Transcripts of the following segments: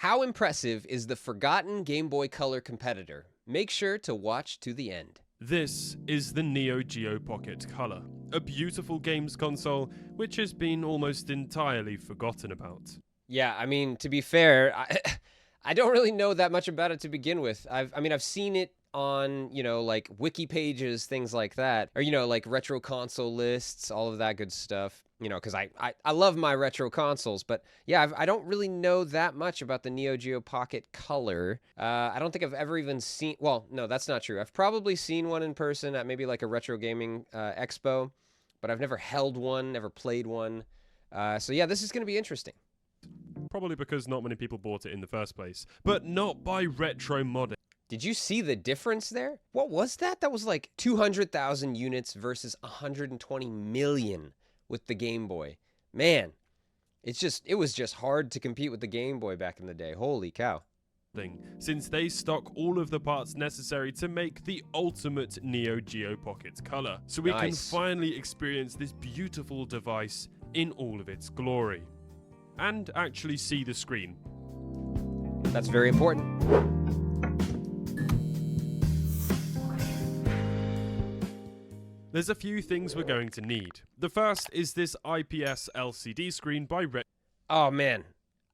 How impressive is the forgotten Game Boy Color competitor? Make sure to watch to the end. This is the Neo Geo Pocket Color, a beautiful games console which has been almost entirely forgotten about. Yeah, I mean, to be fair, I don't really know that much about it to begin with. I've seen it on, like wiki pages, things like that, or, like retro console lists, all of that good stuff, because I love my retro consoles, but yeah, I don't really know that much about the Neo Geo Pocket Color. I don't think I've ever even seen, well, no, that's not true. I've probably seen one in person at maybe like a retro gaming expo, but I've never held one, never played one. So yeah, this is going to be interesting. Probably because not many people bought it in the first place, but not by retro modding. Did you see the difference there? What was that? That was like 200,000 units versus 120 million with the Game Boy. Man, it was just hard to compete with the Game Boy back in the day. Holy cow. Since they stock all of the parts necessary to make the ultimate Neo Geo Pocket Color. So we can finally experience this beautiful device in all of its glory. And actually see the screen. That's very important. There's a few things we're going to need. The first is this IPS LCD screen by Oh man,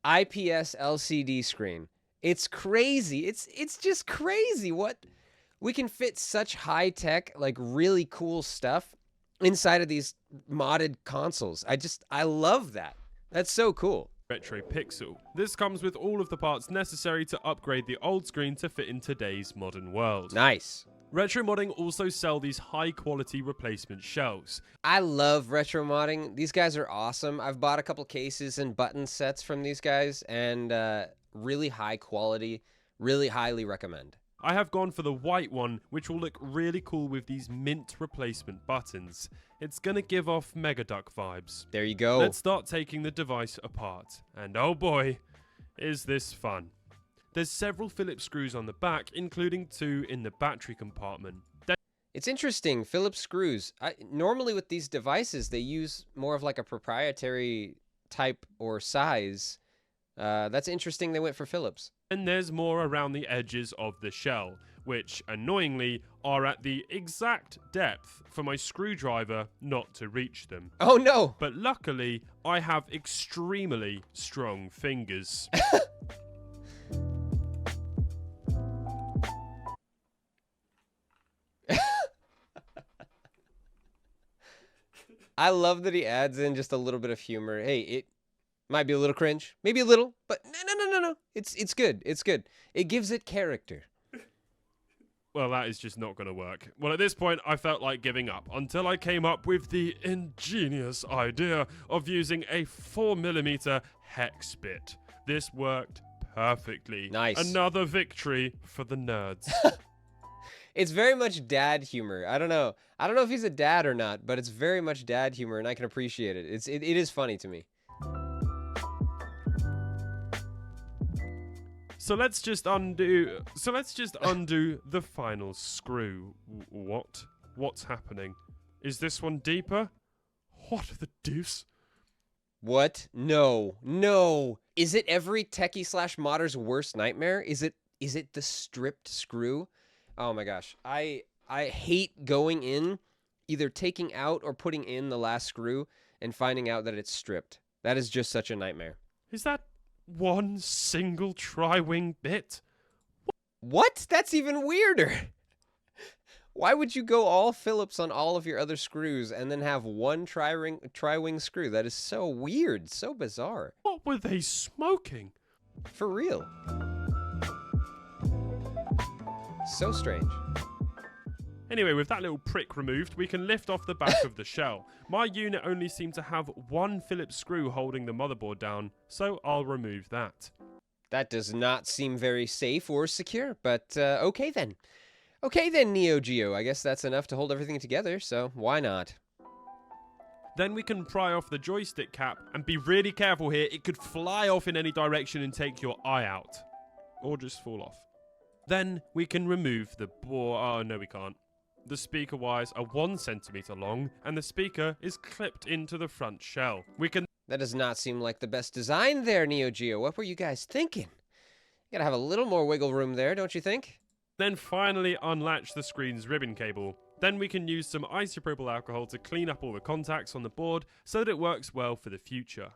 IPS LCD screen. It's crazy. It's just crazy what we can fit such high tech, like really cool stuff inside of these modded consoles. I love that. That's so cool. Retro Pixel. This comes with all of the parts necessary to upgrade the old screen to fit in today's modern world. Nice. Retro Modding also sell these high quality replacement shells. I love Retro Modding. These guys are awesome. I've bought a couple cases and button sets from these guys, and really high quality, really highly recommend. I have gone for the white one, which will look really cool with these mint replacement buttons. It's gonna give off Megaduck vibes. There you go. Let's start taking the device apart. And oh boy, is this fun. There's several Phillips screws on the back, including 2 in the battery compartment. It's interesting, Phillips screws. Normally with these devices, they use more of like a proprietary type or size. That's interesting they went for Phillips. And there's more around the edges of the shell, which, annoyingly, are at the exact depth for my screwdriver not to reach them. Oh no! But luckily, I have extremely strong fingers. I love that he adds in just a little bit of humor. Hey, it might be a little cringe, maybe a little, but no. It's good. It's good. It gives it character. Well, that is just not going to work. Well, at this point, I felt like giving up until I came up with the ingenious idea of using a 4mm hex bit. This worked perfectly. Nice. Another victory for the nerds. It's very much dad humor. I don't know if he's a dad or not, but it's very much dad humor, and I can appreciate it. It is funny to me. So let's just undo the final screw. What's happening? Is this one deeper? What the deuce? What? No. Is it every techie / modder's worst nightmare? Is it the stripped screw? Oh my gosh. I hate going in, either taking out or putting in the last screw and finding out that it's stripped. That is just such a nightmare. Is that one single tri-wing bit? What? That's even weirder. Why would you go all Phillips on all of your other screws and then have one tri-wing screw? That is so weird, so bizarre. What were they smoking? For real. So strange. Anyway, with that little prick removed, we can lift off the back of the shell. My unit only seemed to have one Phillips screw holding the motherboard down, so I'll remove that. That does not seem very safe or secure, but okay then. Okay then, Neo Geo. I guess that's enough to hold everything together, so why not? Then we can pry off the joystick cap, and be really careful here, it could fly off in any direction and take your eye out. Or just fall off. Then we can remove the board. Oh, no we can't. The speaker wires are 1 centimeter long, and the speaker is clipped into the front shell. That does not seem like the best design there, Neo Geo. What were you guys thinking? Gotta have a little more wiggle room there, don't you think? Then finally unlatch the screen's ribbon cable. Then we can use some isopropyl alcohol to clean up all the contacts on the board so that it works well for the future.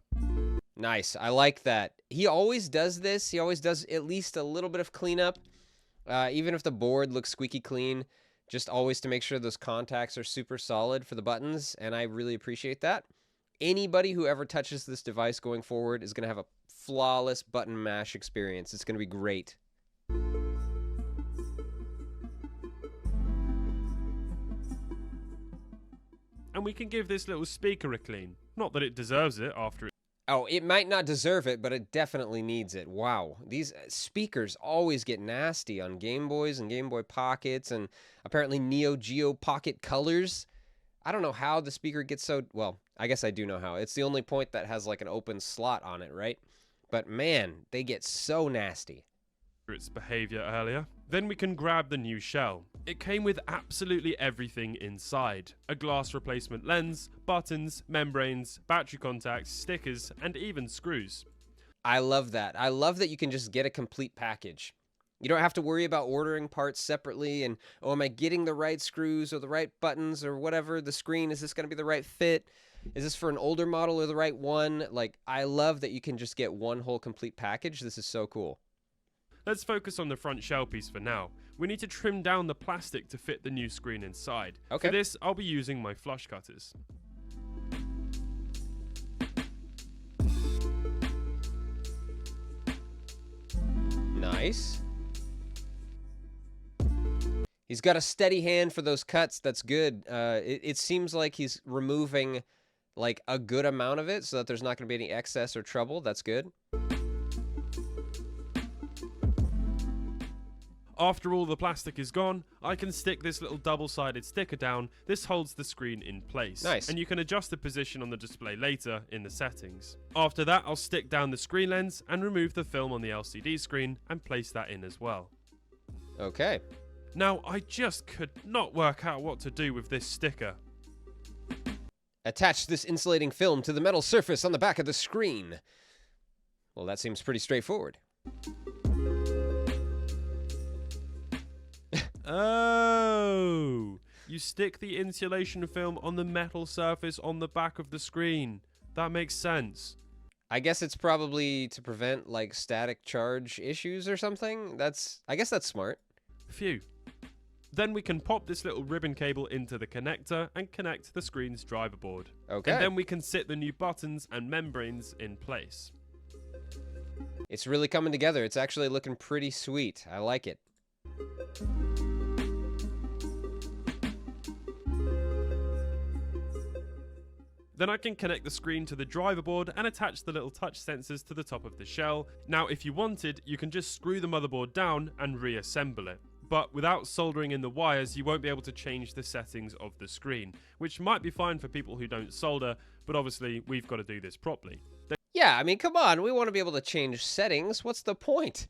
Nice. I like that. He always does this. He always does at least a little bit of cleanup. Even if the board looks squeaky clean, just always to make sure those contacts are super solid for the buttons, and I really appreciate that. Anybody who ever touches this device going forward is going to have a flawless button mash experience. It's going to be great. And we can give this little speaker a clean. Not that it deserves it after it. Oh, it might not deserve it, but it definitely needs it. Wow. These speakers always get nasty on Game Boys and Game Boy Pockets and apparently Neo Geo Pocket Colors. I don't know how the speaker gets so... Well, I guess I do know how. It's the only point that has like an open slot on it, right? But man, they get so nasty. Its behavior earlier. Then we can grab the new shell. It came with absolutely everything inside. A glass replacement lens, buttons, membranes, battery contacts, stickers, and even screws. I love that. I love that you can just get a complete package. You don't have to worry about ordering parts separately and, oh, am I getting the right screws or the right buttons or whatever? The screen, is this going to be the right fit? Is this for an older model or the right one? Like, I love that you can just get one whole complete package. This is so cool. Let's focus on the front shell piece for now. We need to trim down the plastic to fit the new screen inside. Okay. For this, I'll be using my flush cutters. Nice. He's got a steady hand for those cuts. That's good. It seems like he's removing like a good amount of it so that there's not going to be any excess or trouble. That's good. After all the plastic is gone, I can stick this little double-sided sticker down. This holds the screen in place. Nice. And you can adjust the position on the display later in the settings. After that, I'll stick down the screen lens and remove the film on the LCD screen and place that in as well. Okay. Now, I just could not work out what to do with this sticker. Attach this insulating film to the metal surface on the back of the screen. Well, that seems pretty straightforward. Oh, you stick the insulation film on the metal surface on the back of the screen. That makes sense. I guess it's probably to prevent like static charge issues or something. I guess that's smart. Phew. Then we can pop this little ribbon cable into the connector and connect the screen's driver board. Okay. And then we can sit the new buttons and membranes in place. It's really coming together. It's actually looking pretty sweet. I like it. Then I can connect the screen to the driver board and attach the little touch sensors to the top of the shell. Now, if you wanted, you can just screw the motherboard down and reassemble it. But without soldering in the wires, you won't be able to change the settings of the screen, which might be fine for people who don't solder, but obviously we've got to do this properly. Yeah, I mean, come on. We want to be able to change settings. What's the point?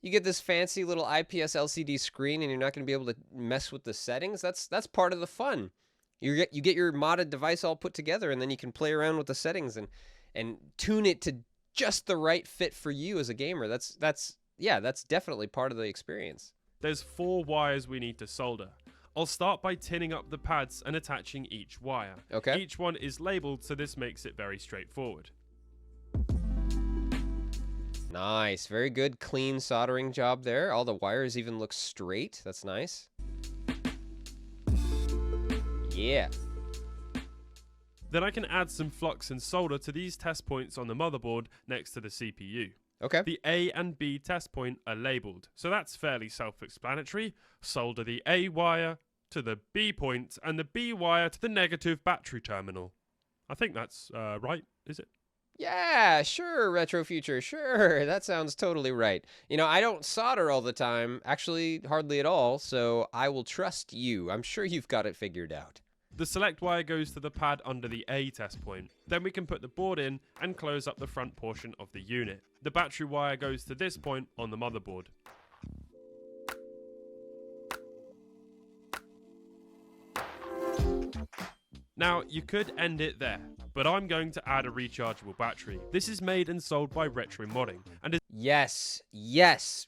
You get this fancy little IPS LCD screen and you're not going to be able to mess with the settings? That's part of the fun. You get your modded device all put together, and then you can play around with the settings and tune it to just the right fit for you as a gamer. That's definitely part of the experience. There's 4 wires we need to solder. I'll start by tinning up the pads and attaching each wire. Okay. Each one is labeled, so this makes it very straightforward. Nice. Very good, clean soldering job there. All the wires even look straight. That's nice. Yeah. Then I can add some flux and solder to these test points on the motherboard next to the CPU. Okay. The A and B test point are labeled, so that's fairly self-explanatory. Solder the A wire to the B point and the B wire to the negative battery terminal. I think that's right, is it? Yeah, sure, Retro Future, sure. That sounds totally right. You know, I don't solder all the time, actually hardly at all, so I will trust you. I'm sure you've got it figured out. The select wire goes to the pad under the A test point. Then we can put the board in and close up the front portion of the unit. The battery wire goes to this point on the motherboard. Now, you could end it there, but I'm going to add a rechargeable battery. This is made and sold by Retro Modding, and is Yes, yes.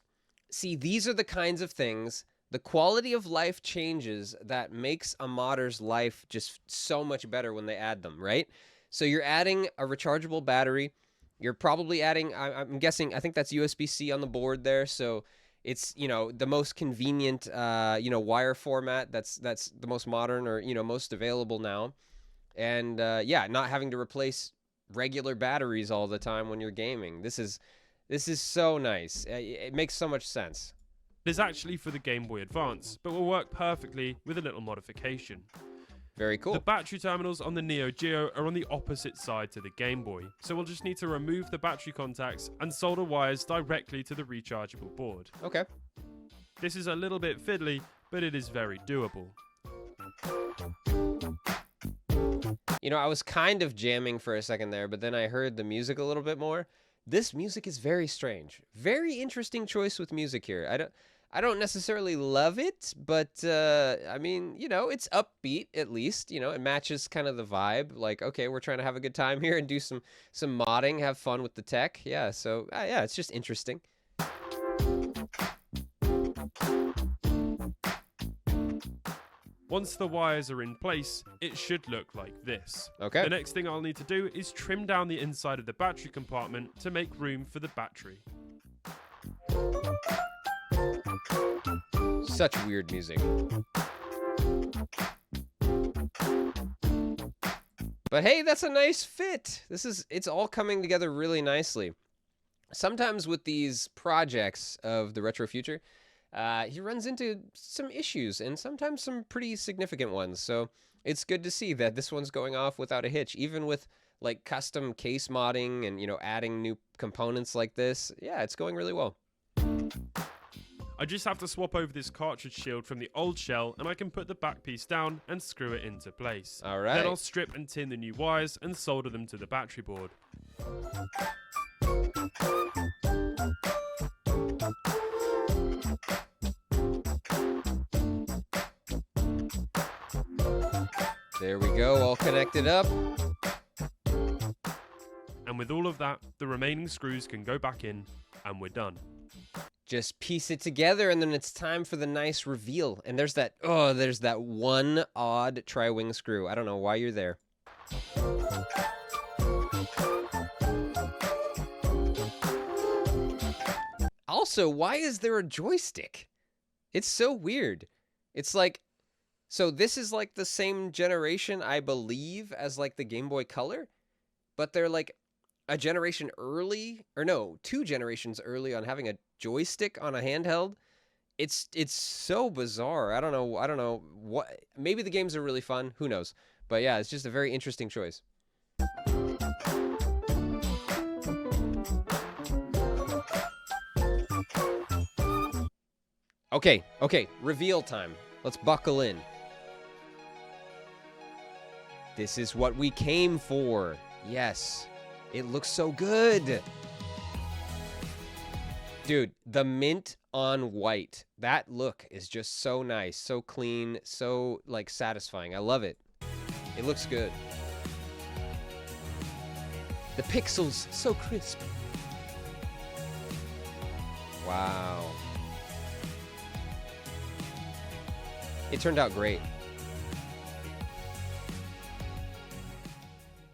See, these are the kinds of things, the quality of life changes that makes a modder's life just so much better when they add them, right? So you're adding a rechargeable battery. You're probably adding, I'm guessing, I think that's USB-C on the board there. So it's, the most convenient, wire format that's the most modern or, most available now. And yeah, not having to replace regular batteries all the time when you're gaming. This is so nice. It makes so much sense. It is actually for the Game Boy Advance, but will work perfectly with a little modification. Very cool. The battery terminals on the Neo Geo are on the opposite side to the Game Boy, so we'll just need to remove the battery contacts and solder wires directly to the rechargeable board. Okay. This is a little bit fiddly, but it is very doable. I was kind of jamming for a second there, but then I heard the music a little bit more. This music is very strange. Very interesting choice with music here. I don't necessarily love it, but I mean, it's upbeat at least. It matches kind of the vibe. Like, okay, we're trying to have a good time here and do some modding, have fun with the tech. Yeah, so yeah, it's just interesting. Once the wires are in place, it should look like this. Okay. The next thing I'll need to do is trim down the inside of the battery compartment to make room for the battery. Such weird music. But hey, that's a nice fit. It's all coming together really nicely. Sometimes with these projects of the retro future, he runs into some issues and sometimes some pretty significant ones. So it's good to see that this one's going off without a hitch, even with like custom case modding and, adding new components like this. Yeah, it's going really well. I just have to swap over this cartridge shield from the old shell and I can put the back piece down and screw it into place. All right. Then I'll strip and tin the new wires and solder them to the battery board. There we go, all connected up. And with all of that, the remaining screws can go back in and we're done. Just piece it together and then it's time for the nice reveal. And there's that one odd tri-wing screw. I don't know why you're there. Also, why is there a joystick? It's so weird. It's like, so this is like the same generation, I believe, as like the Game Boy Color, but they're like a generation early, or no, 2 generations early on having a joystick on a handheld. It's so bizarre. I don't know what. Maybe the games are really fun. Who knows? But yeah, it's just a very interesting choice. Okay, reveal time. Let's buckle in. This is what we came for. Yes, it looks so good. Dude, the mint on white. That look is just so nice, so clean, so like satisfying. I love it. It looks good. The pixels, so crisp. Wow. It turned out great.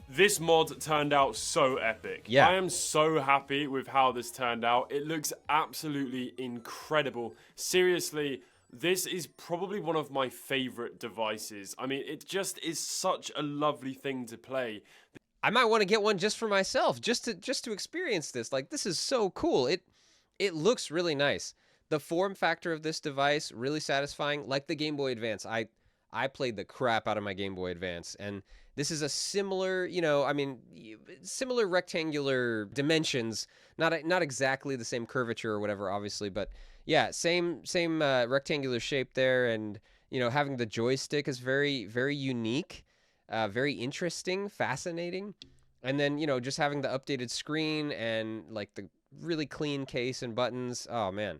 This mod turned out so epic. Yeah. I am so happy with how this turned out. It looks absolutely incredible. Seriously, this is probably one of my favorite devices. I mean, it just is such a lovely thing to play. I might want to get one just for myself, just to experience this. Like, this is so cool. It looks really nice. The form factor of this device, really satisfying. Like the Game Boy Advance. I played the crap out of my Game Boy Advance, and this is a similar, similar rectangular dimensions. Not exactly the same curvature or whatever, obviously, but yeah, same rectangular shape there, and having the joystick is very, very unique, very interesting, fascinating, and then just having the updated screen and like the really clean case and buttons. Oh man,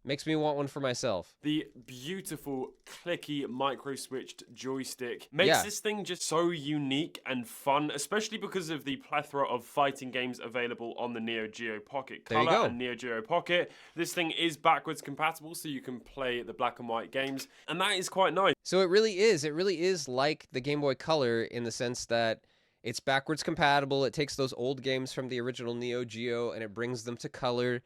Makes me want one for myself. The beautiful clicky micro switched joystick makes this thing just so unique and fun, especially because of the plethora of fighting games available on the Neo Geo Pocket Color and Neo Geo Pocket. This thing is backwards compatible, so you can play the black and white games, and that is quite nice. So it really is like the Game Boy Color in the sense that it's backwards compatible. It takes those old games from the original Neo Geo and it brings them to color.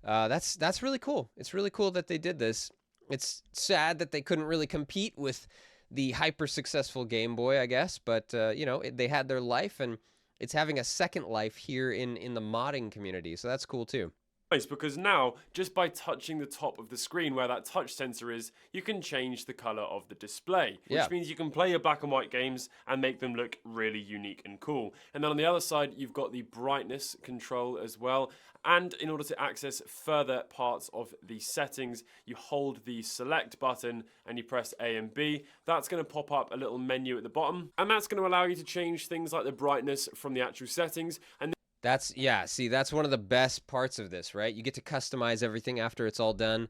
That's really cool. It's really cool that they did this. It's sad that they couldn't really compete with the hyper successful Game Boy, I guess, but you know, they had their life and it's having a second life here in the modding community. So that's cool too. Nice, because now, just by touching the top of the screen where that touch sensor is, you can change the color of the display, which means you can play your black and white games and make them look really unique and cool. And then on the other side, you've got the brightness control as well. And in order to access further parts of the settings, you hold the select button and you press A and B. That's going to pop up a little menu at the bottom, and that's going to allow you to change things like the brightness from the actual settings. And that's one of the best parts of this, right? You get to customize everything after it's all done,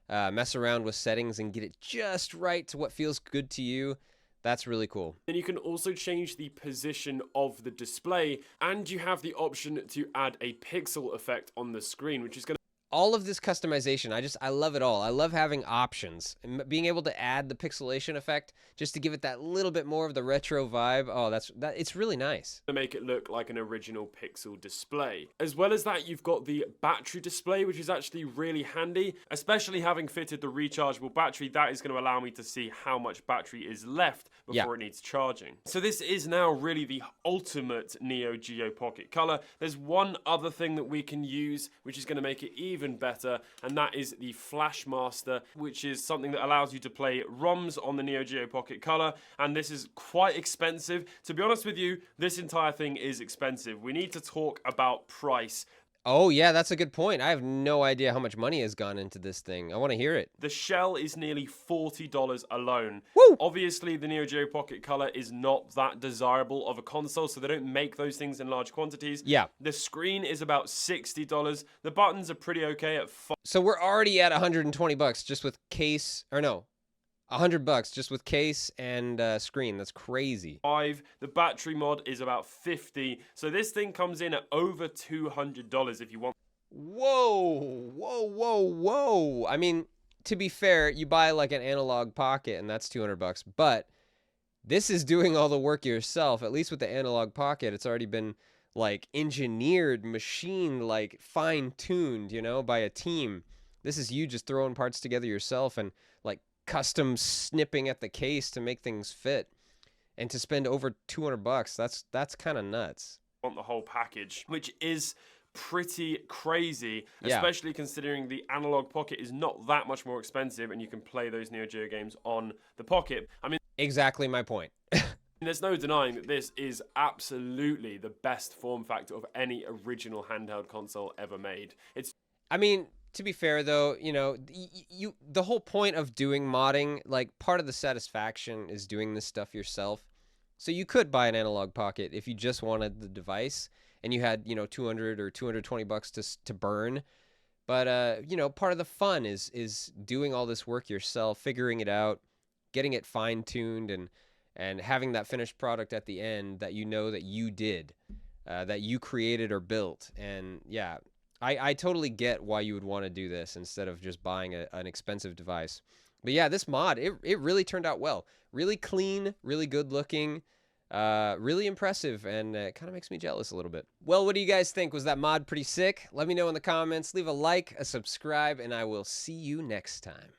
mess around with settings and get it just right to what feels good to you. That's really cool. Then you can also change the position of the display, and you have the option to add a pixel effect on the screen, which is going to... All of this customization, I love it all. I love having options and being able to add the pixelation effect just to give it that little bit more of the retro vibe. Oh, it's really nice. To make it look like an original pixel display. As well as that, you've got the battery display, which is actually really handy, especially having fitted the rechargeable battery. That is going to allow me to see how much battery is left before it needs charging. So this is now really the ultimate Neo Geo Pocket Color. There's one other thing that we can use, which is going to make it even better, and that is the Flash Master, which is something that allows you to play ROMs on the Neo Geo Pocket Color, and this is quite expensive. To be honest with you, this entire thing is expensive. We need to talk about price. Oh yeah, that's a good point. I have no idea how much money has gone into this thing. I want to hear it. The shell is nearly $40 alone. Woo! Obviously, the Neo Geo Pocket Color is not that desirable of a console, so they don't make those things in large quantities. Yeah. The screen is about $60. The buttons are pretty okay at So we're already at $120 just with case, or no, $100 just with case and screen. That's crazy. $5. The battery mod is about $50. So this thing comes in at over $200 if you want. Whoa, whoa, whoa, whoa. I mean, to be fair, you buy like an analog pocket and that's $200, but this is doing all the work yourself. At least with the analog pocket, it's already been like engineered, machined, like fine-tuned, you know, by a team. This is you just throwing parts together yourself and like custom snipping at the case to make things fit, and to spend over $200, that's kind of nuts. Want the whole package, which is pretty crazy, especially considering the analog pocket is not that much more expensive and you can play those Neo Geo games on the pocket. I mean, exactly my point. there's no denying that this is absolutely the best form factor of any original handheld console ever made. I mean, to be fair though, you know, the whole point of doing modding, like part of the satisfaction is doing this stuff yourself. So you could buy an analog pocket if you just wanted the device and you had, you know, $200 or $220 to burn. But you know, part of the fun is doing all this work yourself, figuring it out, getting it fine-tuned, and having that finished product at the end that you know that you did, that you created or built. And yeah, I totally get why you would want to do this instead of just buying an expensive device. But yeah, this mod, it really turned out well. Really clean, really good looking, really impressive, and it kind of makes me jealous a little bit. Well, what do you guys think? Was that mod pretty sick? Let me know in the comments. Leave a like, a subscribe, and I will see you next time.